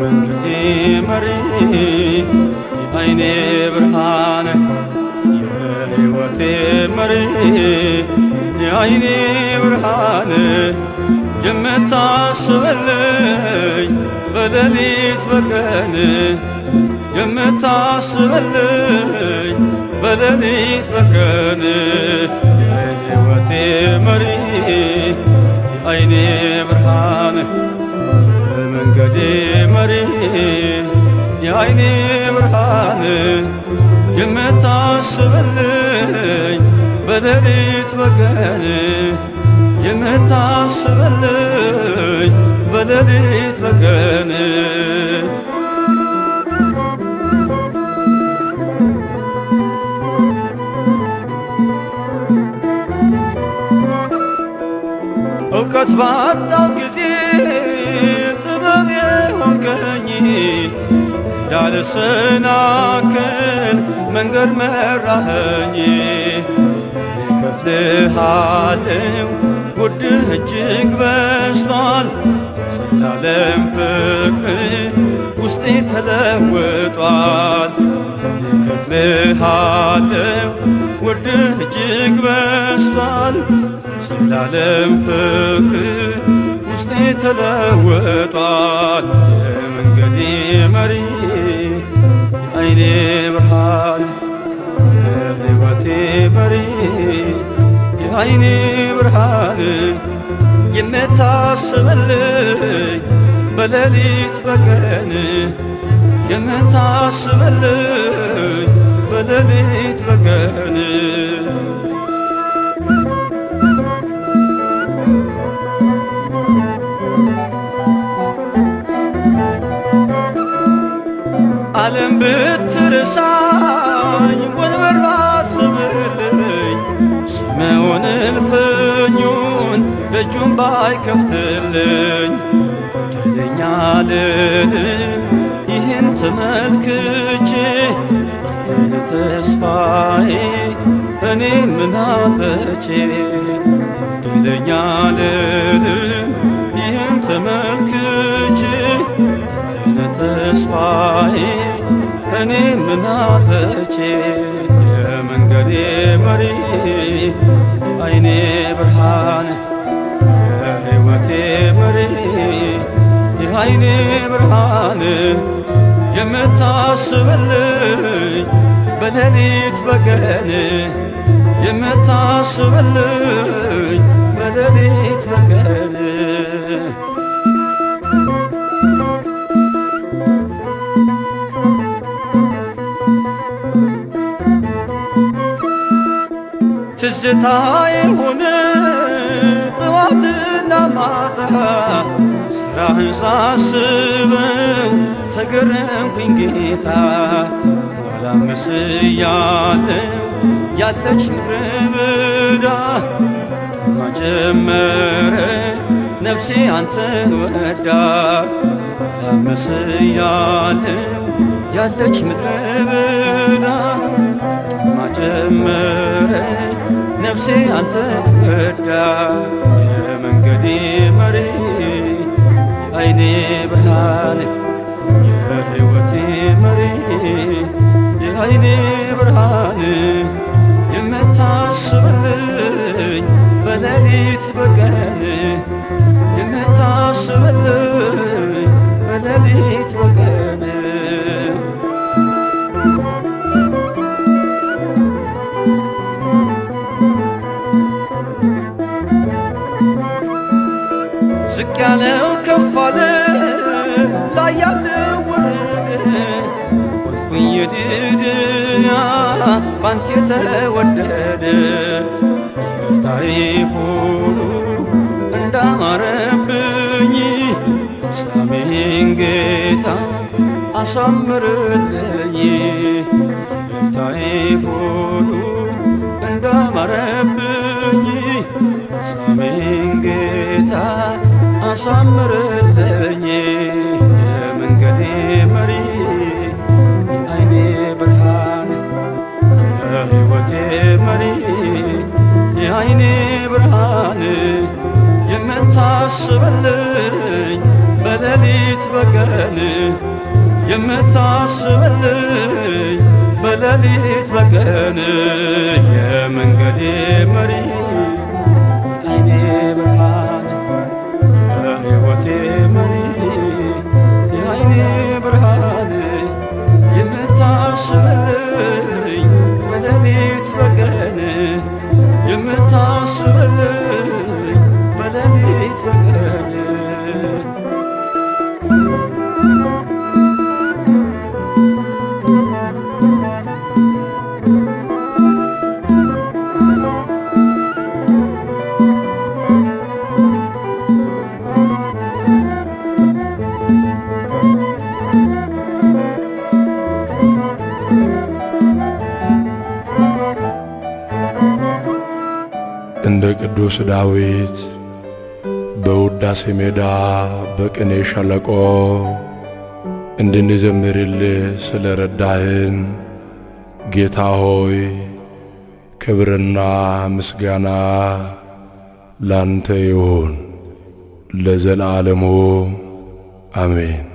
የመንገዴ መሪ የዓይኔ ብርሃን የሕይወቴ መሪ የዓይኔ ብርሃን የምታስብልኝ በሌሊት በቀን የምታስብልኝ በሌሊት በቀን የሕይወቴ መሪ የዓይኔ ብርሃን የመንገዴ መሪ የዓይኔ ብርሃን የምታስብልኝ በሌሊት በቀን የምታስብልኝ በሌሊት በቀን እውቀት ባጣው ጊዜ ጥበብ የሆንከኝ እንዳልሰናከል መንገድ መራኸኝ እከፍልሃለሁ ውድህ እጅግ በዝቷል ዘላለም ፍቅር ውስጤ ተለውጧል እከፍልሃለሁ ውድህ እጅግ በዝቷል ዘላለም ፍቅር ውስጤ ተለውጧል የመንገዴ መሪ የዓይኔ ብርሃን የሕይወቴ መሪ የዓይኔ ብርሃን የምታስብልኝ በሌሊት በቀን የምታስብልኝ በሌሊት በቀን ዓለም ብትርሳኝ ወንበር ባስብልኝ ስምዖን እልፍኙን ደጁን ባይከፍትልኝ በደለኛ ልልም ይህን ተመልክቼ አንተነ ተስፋዬ እኔ ምን አጥቼ በደለኛ ልልም ይህን ተመልክቼ አንተነ ተስፋዬ እኔ ምን አጥቼ የመንገዴ መሪ የዓይኔ ብርሃን የሕይወቴ መሪ የዓይኔ ብርሃን የምታስብልኝ በሌሊት በቀን የምታስብልኝ በሌሊት በቀን ትዝታዬ ሆነ ጠዋትና ማታ ስራህን ሳስበው ተገረምኩኝ ጌታ ኋላም መስያለው ያለች ምድረ በዳ ጠማ ጀመረ ነፍሴ አንተን ወዳ ኋላም መስያለው ያለች ምድረ በዳ ጠማ ጀመረ ነፍሴ አንተን ወዳ የመንገዴ መሪ የዓይኔ ብርሃን የሕይወቴ መሪ የዓይኔ ብርሃን የምታስብልኝ በሌሊት በቀን የምታስብልኝ በሌሊት በቀን ዝቅ ያለው ከፍ አለ ላይ ያለው ወረደ ሆንኩኝ የድድያ ባንተ የተወደደ የበፍታዬ ፉሩ እንዳማረብኝ ፍጻሜን ጌታ አሳምርልኝ የበፍታዬ ፉሩ እንዳማረብኝ ፍጻሜን ጌታ አሳምርልኝ የመንገዴ መሪ የዓይኔ ብርሃን የሕይወቴ መሪ የዓይኔ ብርሃን የምታስብልኝ በሌሊት በቀን የምታስብልኝ በሌሊት በቀን የመንገዴ መሪ አይኔ ብርሃን የሕይወቴ መሪ የአይኔ ብርሃን የምታስብልኝ በሌሊት በቀን የምታስብልኝ በሌሊት በቀን እንደ ቅዱስ ዳዊት በውዳሴ ሜዳ በቅኔ ሸለቆ እንድንዘምርልህ ስለረዳህን ጌታ ሆይ ክብርና ምስጋና ላንተ ይሁን ለዘላለሙ አሜን።